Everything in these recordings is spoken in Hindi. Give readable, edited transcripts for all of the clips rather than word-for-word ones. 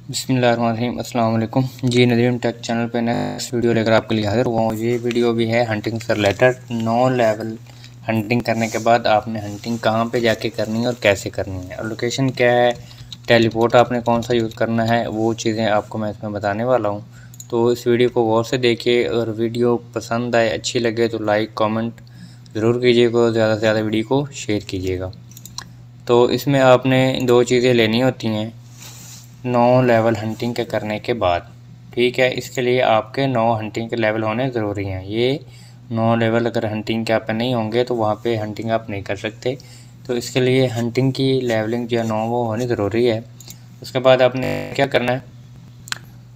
बिस्मिल्लाहिर्रहमानिर्रहीम अस्सलाम वालेकुम जी। नदीम टेक चैनल पे नेक्स्ट वीडियो लेकर आपके लिए हाजिर हुआ हूँ। ये वीडियो भी है हंटिंग से रिलेटेड। 9 लेवल हंटिंग करने के बाद आपने हंटिंग कहाँ पे जाके करनी है और कैसे करनी है और लोकेशन क्या है, टेलीपोर्ट आपने कौन सा यूज़ करना है, वो चीज़ें आपको मैं इसमें बताने वाला हूँ। तो इस वीडियो को गौर से देखिए और वीडियो पसंद आए, अच्छी लगे तो लाइक कॉमेंट ज़रूर कीजिएगा और ज़्यादा से ज़्यादा वीडियो को शेयर कीजिएगा। तो इसमें आपने 2 चीज़ें लेनी होती हैं 9 लेवल हंटिंग के करने के बाद, ठीक है। इसके लिए आपके 9 हंटिंग के लेवल होने ज़रूरी हैं। ये 9 लेवल अगर हंटिंग के आप पे नहीं होंगे तो वहाँ पे हंटिंग आप नहीं कर सकते। तो इसके लिए हंटिंग की लेवलिंग जो है 9 वो होनी ज़रूरी है। उसके बाद आपने क्या करना है,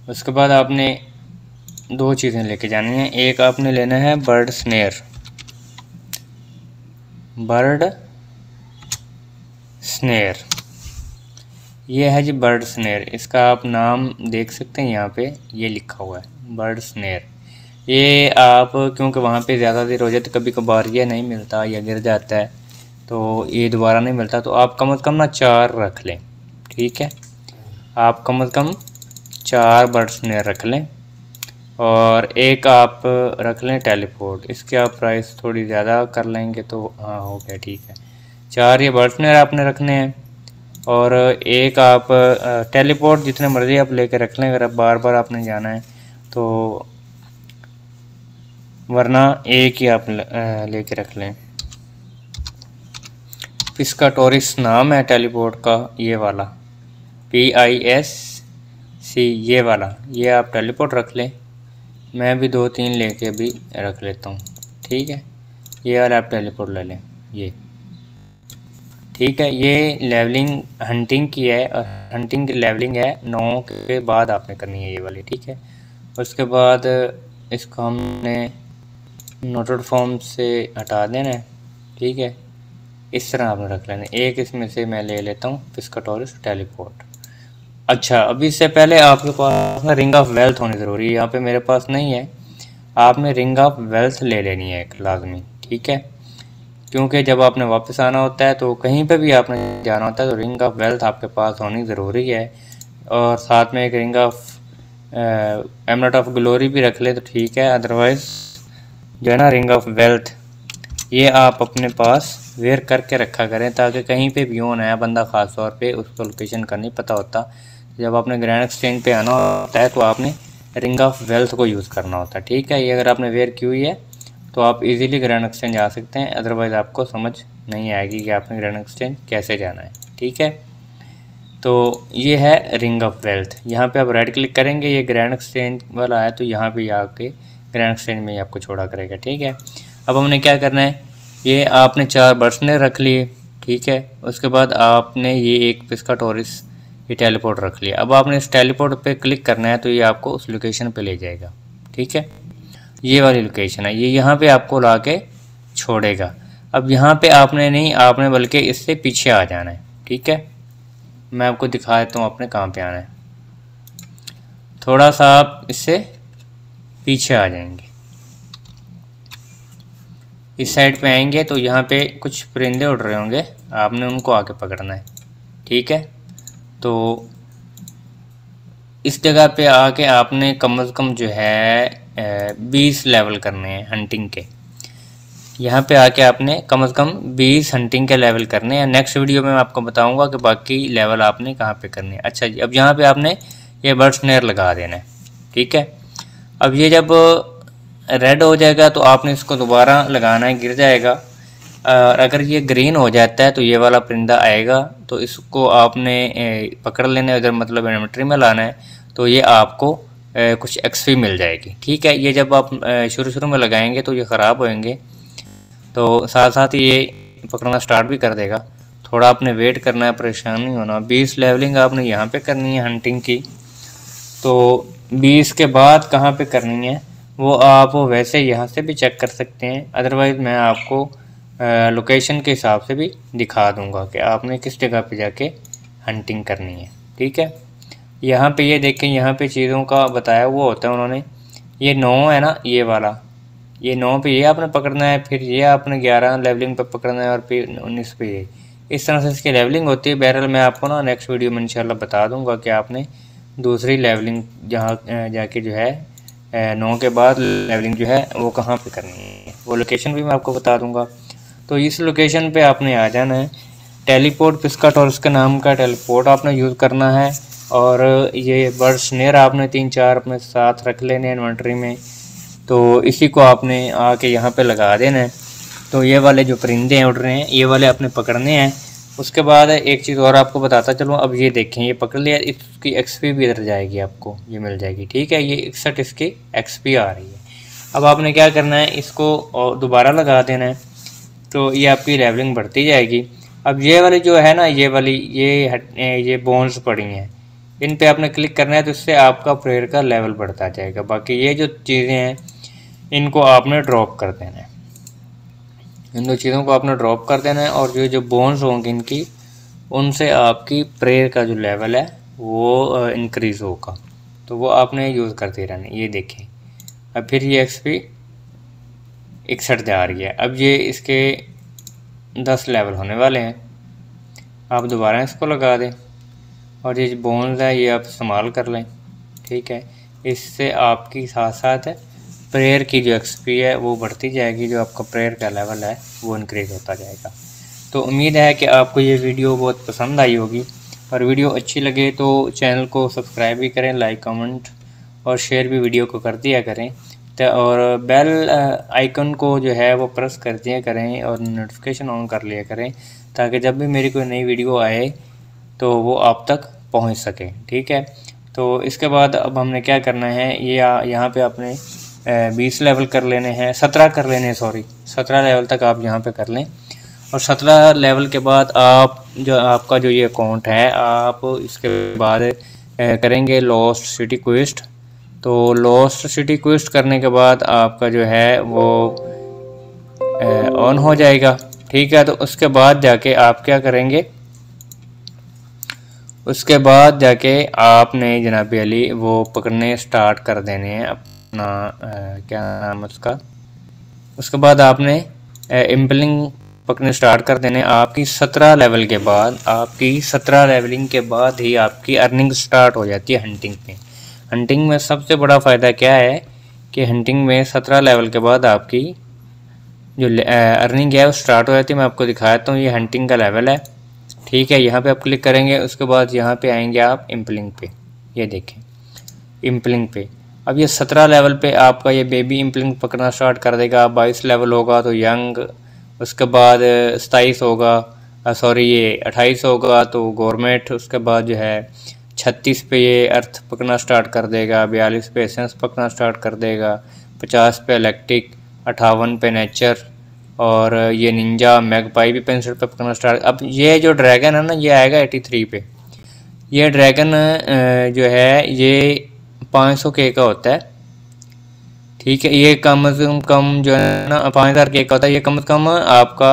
उसके बाद आपने 2 चीज़ें लेके जानी हैं। एक आपने लेना है बर्ड स्नेयर, ये है जी बर्ड स्नेयर। इसका आप नाम देख सकते हैं, यहाँ पे ये लिखा हुआ है बर्ड स्नेयर। ये आप क्योंकि वहाँ पे ज़्यादा देर हो जाए तो कभी कभार ये नहीं मिलता या गिर जाता है तो ये दोबारा नहीं मिलता, तो आप कम से कम ना 4 रख लें, ठीक है। आप कम से कम 4 बर्ड स्नेयर रख लें और एक आप रख लें टेलीपोर्ट। इसके आप प्राइस थोड़ी ज़्यादा कर लेंगे तो हाँ हो गया, ठीक है। 4 ये बर्ड स्नेयर आपने रखने हैं और एक आप टेलीपोर्ट जितने मर्ज़ी आप लेके रख लें अगर आप बार बार आपने जाना है तो, वरना एक ही आप लेके रख लें। पिस्काटोरिस नाम है टेलीपोर्ट का, ये वाला PISC, ये वाला, ये आप टेलीपोर्ट रख लें। मैं भी 2-3 लेके भी रख लेता हूँ, ठीक है। ये वाला आप टेलीपोर्ट ले लें, ये ठीक है। ये लेवलिंग हंटिंग की है और हंटिंग की लेवलिंग है 9 के बाद आपने करनी है ये वाली, ठीक है। उसके बाद इसको हमने नोटेड फॉर्म से हटा देना है, ठीक है। इस तरह आपने रख लेना। एक इसमें से मैं ले लेता हूँ पिस्काटोरिस टेलीपोर्ट। अच्छा, अभी इससे पहले आपके पास ना रिंग ऑफ वेल्थ होनी ज़रूरी है। यहाँ पे मेरे पास नहीं है, आपने रिंग ऑफ वेल्थ ले लेनी है एक लाजमी, ठीक है। क्योंकि जब आपने वापस आना होता है तो कहीं पे भी आपने जाना होता है तो रिंग ऑफ वेल्थ आपके पास होनी ज़रूरी है। और साथ में एक ring of AMOLED of glory भी रख ले तो ठीक है। अदरवाइज़ जो है ना रिंग ऑफ वेल्थ ये आप अपने पास वेयर करके रखा करें ताकि कहीं पे भी हो नया बंदा ख़ास तौर पे उसको लोकेशन का नहीं पता होता। जब आपने ग्रैंड एक्सचेंज पे आना होता है तो आपने रिंग ऑफ वेल्थ को यूज़ करना होता है, ठीक है। ये अगर आपने वेयर की हुई है तो आप इजीली ग्रैंड एक्सचेंज आ सकते हैं, अदरवाइज़ आपको समझ नहीं आएगी कि आपने ग्रैंड एक्सचेंज कैसे जाना है, ठीक है। तो ये है रिंग ऑफ वेल्थ। यहाँ पे आप राइट क्लिक करेंगे, ये ग्रैंड एक्सचेंज वाला है तो यहाँ पे आके ग्रैंड एक्सचेंज में ही आपको छोड़ा करेगा, ठीक है। अब हमने क्या करना है, ये आपने 4 बर्सने रख लिए, ठीक है। उसके बाद आपने ये एक पिस्काटोरिस ये टेलीपोर्ट रख लिया। अब आपने इस टेलीपोर्ट पे क्लिक करना है तो ये आपको उस लोकेशन पे ले जाएगा, ठीक है। ये वाली लोकेशन है, ये यहाँ पे आपको ला के छोड़ेगा। अब यहाँ पे आपने नहीं, आपने बल्कि इससे पीछे आ जाना है, ठीक है। मैं आपको दिखा देता हूँ आपने कहाँ पे आना है। थोड़ा सा आप इससे पीछे आ जाएंगे, इस साइड पे आएंगे तो यहाँ पे कुछ परिंदे उड़ रहे होंगे, आपने उनको आके पकड़ना है, ठीक है। तो इस जगह पे आके आपने कम से कम जो है 20 लेवल करने हैं हंटिंग के। यहाँ पे आके आपने कम से कम 20 हंटिंग के लेवल करने हैं। नेक्स्ट वीडियो में मैं आपको बताऊंगा कि बाकी लेवल आपने कहाँ पे करने हैं। अच्छा जी, अब यहाँ पे आपने ये बर्ड स्नेयर लगा देना है, ठीक है। अब ये जब रेड हो जाएगा तो आपने इसको दोबारा लगाना है, गिर जाएगा। और अगर ये ग्रीन हो जाता है तो ये वाला परिंदा आएगा तो इसको आपने पकड़ लेना है, इधर मतलब इन्वेंटरी में लाना है तो ये आपको कुछ एक्सपी मिल जाएगी, ठीक है। ये जब आप शुरू में लगाएंगे तो ये ख़राब होएंगे तो साथ साथ ये पकड़ना स्टार्ट भी कर देगा। थोड़ा आपने वेट करना है, परेशान नहीं होना। 20 लेवलिंग आपने यहाँ पे करनी है हंटिंग की, तो 20 के बाद कहाँ पे करनी है वो आप वैसे यहाँ से भी चेक कर सकते हैं, अदरवाइज़ मैं आपको लोकेशन के हिसाब से भी दिखा दूंगा कि आपने किस जगह पे जाके हंटिंग करनी है, ठीक है। यहाँ पे ये देखें, यहाँ पे चीज़ों का बताया हुआ होता है उन्होंने। ये 9 है ना, ये वाला, ये 9 पे ये आपने पकड़ना है, फिर ये आपने 11 लेवलिंग पे पकड़ना है और फिर 19 पे ये। इस तरह से इसकी लेवलिंग होती है। बहरहाल मैं आपको ना नेक्स्ट वीडियो में इंशाल्लाह बता दूंगा कि आपने दूसरी लेवलिंग जहाँ जाके जो है 9 के बाद लेवलिंग जो है वो कहाँ पे करनी है, वो लोकेशन भी मैं आपको बता दूंगा। तो इस लोकेशन पे आपने आ जाना है। टेलीपोर्ट पिस्काटोरस के नाम का टेलीपोर्ट आपने यूज़ करना है, और ये बर्ड स्नेयर आपने 3-4 अपने साथ रख लेने हैं इन्वेंटरी में। तो इसी को आपने आके यहाँ पे लगा देना है। तो ये वाले जो परिंदे हैं उड़ रहे हैं, ये वाले आपने पकड़ने हैं। उसके बाद एक चीज़ और आपको बताता चलूँ, अब ये देखें, ये पकड़ लिया, इसकी एक्सपी भी इधर जाएगी, आपको ये मिल जाएगी। ठीक है, ये 61 इसकी एक्सपी आ रही है। अब आपने क्या करना है, इसको और दोबारा लगा देना है, तो ये आपकी लेवलिंग बढ़ती जाएगी। अब ये वाली जो है ना, ये वाली ये बोन्स पड़ी हैं, इन पे आपने क्लिक करना है, तो इससे आपका प्रेयर का लेवल बढ़ता जाएगा। बाकी ये जो चीज़ें हैं इनको आपने ड्रॉप कर देना है, इन दो चीज़ों को आपने ड्रॉप कर देना है, और जो बोन्स होंगे इनकी, उनसे आपकी प्रेयर का जो लेवल है वो इंक्रीज़ होगा। तो वो आपने यूज़ करते रहना। ये देखें, अब फिर ये एक्सपी 61 जा रही है। अब ये इसके 10 लेवल होने वाले हैं। आप दोबारा इसको लगा दें, और ये बोन्स है ये आप इस्तेमाल कर लें। ठीक है, इससे आपकी साथ साथ प्रेयर की जो एक्सपी है वो बढ़ती जाएगी, जो आपका प्रेयर का लेवल है वो इंक्रीज़ होता जाएगा। तो उम्मीद है कि आपको ये वीडियो बहुत पसंद आई होगी, और वीडियो अच्छी लगे तो चैनल को सब्सक्राइब भी करें, लाइक कमेंट और शेयर भी वीडियो को कर दिया करें। और बेल आइकन को जो है वो प्रेस कर दिया करें, और नोटिफिकेशन ऑन कर लिया करें, ताकि जब भी मेरी कोई नई वीडियो आए तो वो आप तक पहुंच सके। ठीक है, तो इसके बाद अब हमने क्या करना है, ये यहाँ पे आपने 20 लेवल कर लेने हैं, 17 कर लेने हैं, सॉरी 17 लेवल तक आप यहाँ पे कर लें। और 17 लेवल के बाद आप जो आपका जो ये अकाउंट है, आप इसके बाद करेंगे लॉस्ट सिटी क्वेस्ट। तो लॉस्ट सिटी क्वेस्ट करने के बाद आपका जो है वो ऑन हो जाएगा। ठीक है, तो उसके बाद जाके आप क्या करेंगे, उसके बाद जाके आपने जनाब अली वो पकड़ने स्टार्ट कर देने हैं अपना क्या नाम है उसका। उसके बाद आपने इम्पलिंग पकड़ने स्टार्ट कर देने। आपकी 17 लेवल के बाद, आपकी 17 लेवलिंग के बाद ही आपकी अर्निंग स्टार्ट हो जाती है हंटिंग में। हंटिंग में सबसे बड़ा फ़ायदा क्या है कि हंटिंग में 17 लेवल के बाद आपकी जो अर्निंग है वो स्टार्ट हो जाती है। मैं आपको दिखाता हूँ, ये हंटिंग का लेवल है। ठीक है, यहाँ पे आप क्लिक करेंगे, उसके बाद यहाँ पे आएंगे आप इम्पलिंग पे। ये देखें इम्पलिंग पे, अब ये 17 लेवल पे आपका ये बेबी इम्पलिंग पकड़ना स्टार्ट कर देगा। 22 लेवल होगा तो यंग, उसके बाद 27 होगा, सॉरी ये 28 होगा तो गवर्नमेंट, उसके बाद जो है 36 पे ये अर्थ पकड़ना स्टार्ट कर देगा, 42 पे एसेंस पकड़ना स्टार्ट कर देगा, 50 पे इलेक्ट्रिक, 58 पे नेचर, और ये निंजा मैगपाई भी 65 पे पकड़ना स्टार्ट। अब ये जो ड्रैगन है ना, ये आएगा 83 पे। ये ड्रैगन जो है ये 500 के का होता है। ठीक है, ये कम से कम जो है ना 5000 के का होता है। ये कम से कम आपका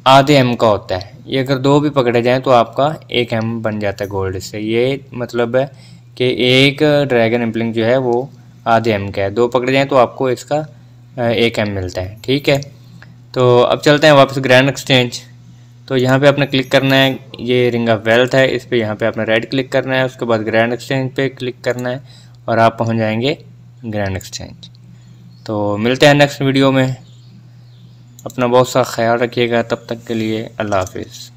आधे एम का होता है। ये अगर 2 भी पकड़े जाएं तो आपका 1 एम बन जाता है गोल्ड से। ये मतलब है कि एक ड्रैगन इम्पलिंग जो है वो आधे एम का है, 2 पकड़े जाएं तो आपको इसका 1 एम मिलता है। ठीक है, तो अब चलते हैं वापस ग्रैंड एक्सचेंज। तो यहाँ पे आपने क्लिक करना है, ये रिंग ऑफ वेल्थ है, इस पे यहाँ पे आपने राइट क्लिक करना है, उसके बाद ग्रैंड एक्सचेंज पे क्लिक करना है, और आप पहुँच जाएंगे ग्रैंड एक्सचेंज। तो मिलते हैं नेक्स्ट वीडियो में। अपना बहुत सा ख्याल रखिएगा, तब तक के लिए अल्लाह हाफिज़।